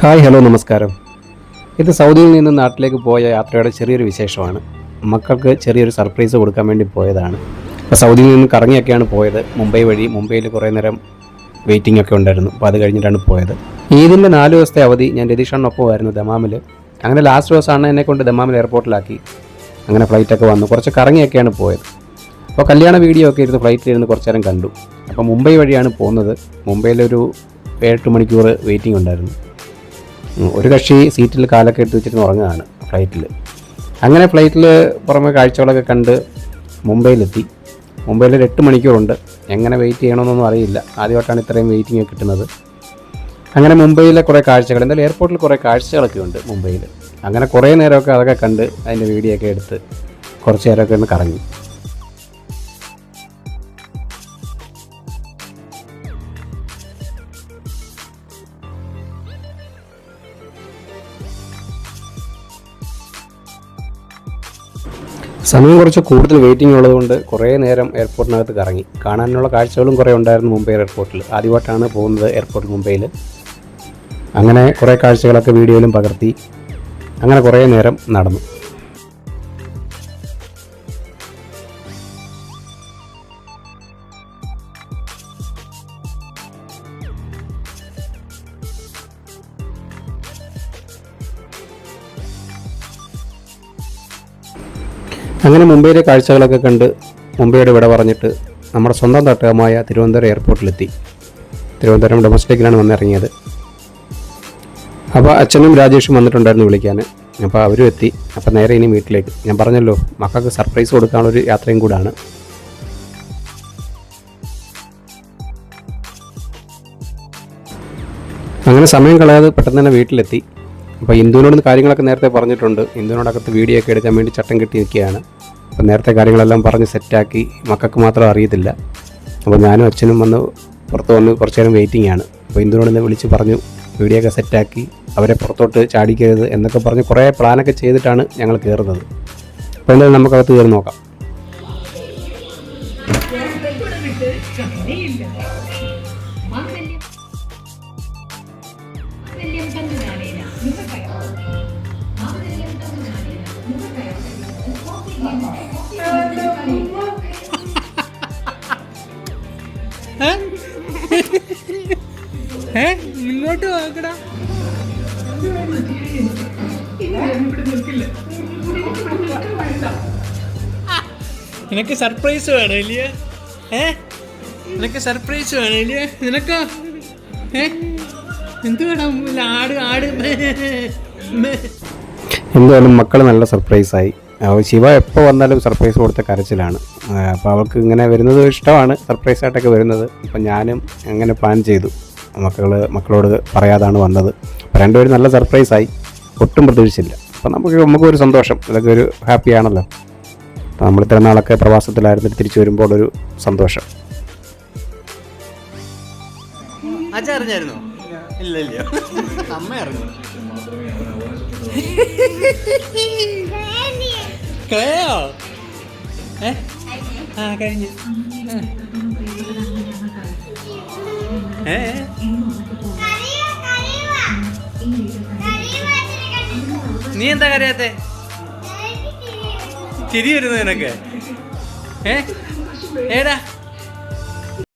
Hi hello നമസ്കാരം. ഇത് സൗദിയിൽ നിന്ന് നാട്ടിലേക്ക് പോയ യാത്രയുടെ ചെറിയൊരു വിശേഷമാണ്. മക്കൾക്ക് ചെറിയൊരു സർപ്രൈസ് കൊടുക്കാൻ വേണ്ടി പോയതാണ്. അപ്പോൾ സൗദിയിൽ നിന്ന് കറങ്ങിയൊക്കെയാണ് പോയത്. മുംബൈ വഴി. മുംബൈയിൽ കുറേ നേരം വെയിറ്റിംഗ് ഒക്കെ ഉണ്ടായിരുന്നു. അപ്പോൾ അത് കഴിഞ്ഞിട്ടാണ് പോയത്. ഈദിൻ്റെ 4 ദിവസത്തെ അവധി ഞാൻ രതീഷണ്ണൊപ്പമായിരുന്നു ദമാമിൽ. അങ്ങനെ ലാസ്റ്റ് ദിവസമാണ് എന്നെ കൊണ്ട് ദമാമിൽ എയർപോർട്ടിലാക്കി. അങ്ങനെ ഫ്ലൈറ്റൊക്കെ വന്നു. കുറച്ച് കറങ്ങിയൊക്കെയാണ് പോയത്. അപ്പോൾ കല്യാണ വീഡിയോ ഒക്കെ ഇരുന്ന് ഫ്ലൈറ്റിലിരുന്ന് കുറച്ച് നേരം കണ്ടു. അപ്പോൾ മുംബൈ വഴിയാണ് പോകുന്നത്. മുംബൈയിലൊരു 7-8 മണിക്കൂർ വെയിറ്റിംഗ് ഉണ്ടായിരുന്നു. ഒരു കക്ഷി സീറ്റിൽ കാലൊക്കെ എടുത്ത് വെച്ചിട്ട് ഉറങ്ങുകയാണ് ഫ്ലൈറ്റിൽ. അങ്ങനെ ഫ്ലൈറ്റിൽ പുറമെ കാഴ്ചകളൊക്കെ കണ്ട് മുംബൈയിലെത്തി. മുംബൈയിൽ 8 മണിക്കൂറുണ്ട്. എങ്ങനെ വെയിറ്റ് ചെയ്യണമെന്നൊന്നും അറിയില്ല. ആദ്യമായിട്ടാണ് ഇത്രയും വെയിറ്റിംഗ് ഒക്കെ കിട്ടുന്നത്. അങ്ങനെ മുംബൈയിലെ കുറേ കാഴ്ചകൾ, എന്തായാലും എയർപോർട്ടിൽ കുറേ കാഴ്ചകളൊക്കെ ഉണ്ട് മുംബൈയിൽ. അങ്ങനെ കുറേ നേരമൊക്കെ അതൊക്കെ കണ്ട് അതിൻ്റെ വീഡിയോ ഒക്കെ എടുത്ത് കുറച്ച് നേരമൊക്കെ ഒന്ന് കറങ്ങി. സമയം കുറച്ച് കൂടുതൽ വെയിറ്റിംഗ് ഉള്ളതുകൊണ്ട് കുറേ നേരം എയർപോർട്ടിനകത്ത് കറങ്ങി. കാണാനുള്ള കാഴ്ചകളും കുറേ ഉണ്ടായിരുന്നു മുംബൈ എയർപോർട്ടിൽ. ആദ്യമായിട്ടാണ് പോകുന്നത് എയർപോർട്ട് മുംബൈയിൽ. അങ്ങനെ കുറേ കാഴ്ചകളൊക്കെ വീഡിയോയിലും പകർത്തി. അങ്ങനെ കുറേ നേരം നടന്നു. അങ്ങനെ മുംബൈയിലെ കാഴ്ചകളൊക്കെ കണ്ട് മുംബൈയുടെ വിട പറഞ്ഞിട്ട് നമ്മുടെ സ്വന്തം തട്ടകമായ തിരുവനന്തപുരം എയർപോർട്ടിലെത്തി. തിരുവനന്തപുരം ഡൊമസ്റ്റിക്കിലാണ് വന്നിറങ്ങിയത്. അപ്പോൾ അച്ഛനും രാജേഷും വന്നിട്ടുണ്ടായിരുന്നു വിളിക്കാൻ. അപ്പോൾ അവരും എത്തി. അപ്പോൾ നേരെ ഇനി വീട്ടിലേക്ക്. ഞാൻ പറഞ്ഞല്ലോ, മക്കൾക്ക് സർപ്രൈസ് കൊടുക്കാനുള്ളൊരു യാത്രയും കൂടാണ്. അങ്ങനെ സമയം കളയാതെ പെട്ടെന്ന് തന്നെ വീട്ടിലെത്തി. അപ്പോൾ ഇന്ദുവിനോട് കാര്യങ്ങളൊക്കെ നേരത്തെ പറഞ്ഞിട്ടുണ്ട്. ഇന്ദുവിനോടകത്ത് വീഡിയോ ഒക്കെ എടുക്കാൻ വേണ്ടി ചട്ടം കെട്ടി നിൽക്കുകയാണ്. അപ്പോൾ നേരത്തെ കാര്യങ്ങളെല്ലാം പറഞ്ഞ് സെറ്റാക്കി. മക്കൾക്ക് മാത്രം അറിയത്തില്ല. അപ്പോൾ ഞാനും അച്ഛനും പുറത്ത് വന്ന് കുറച്ച് നേരം വെയിറ്റിംഗ് ആണ്. അപ്പോൾ ഇന്ദുവിനോട് വിളിച്ച് പറഞ്ഞു വീഡിയോ ഒക്കെ സെറ്റാക്കി, അവരെ പുറത്തോട്ട് ചാടിക്കരുത് എന്നൊക്കെ പറഞ്ഞ് കുറേ പ്ലാനൊക്കെ ചെയ്തിട്ടാണ് ഞങ്ങൾ കയറുന്നത്. അപ്പോൾ എന്തായാലും നമുക്കകത്ത് കയറി നോക്കാം. ഇങ്ങോട്ട് നോക്കടാ. നിനക്ക് സർപ്രൈസ് വേണം ഇല്ലേ? നിനക്ക് സർപ്രൈസ് വേണം ഇല്ലേ? നിനക്കോ എന്ത് വേണം? ആട് എന്തായാലും മക്കൾ നല്ല സർപ്രൈസായി. ശിവ എപ്പോൾ വന്നാലും സർപ്രൈസ് കൊടുത്ത കരച്ചിലാണ്. അപ്പോൾ അവൾക്ക് ഇങ്ങനെ വരുന്നത് ഇഷ്ടമാണ്, സർപ്രൈസായിട്ടൊക്കെ വരുന്നത്. അപ്പം ഞാനും അങ്ങനെ പ്ലാൻ ചെയ്തു. മക്കളോട് പറയാതാണ് വന്നത്. അപ്പോൾ രണ്ടുപേരും നല്ല സർപ്രൈസായി. ഒട്ടും പ്രതീക്ഷിച്ചില്ല. അപ്പം നമുക്കൊരു സന്തോഷം. ഇതൊക്കെ ഒരു ഹാപ്പി ആണല്ലോ. അപ്പം നമ്മൾ ഇത്ര നാളൊക്കെ പ്രവാസത്തിലായിരുന്നിട്ട് തിരിച്ചു വരുമ്പോൾ ഒരു സന്തോഷം. അച്ഛൻ അറിഞ്ഞായിരുന്നോ? ഇല്ലല്ലോ, അമ്മ അറിഞ്ഞു. കളയോ? കഴിഞ്ഞു. നീ എന്താ കരയാത്തെ? ചിരി വരുന്നു നിനക്ക്? ഏടാ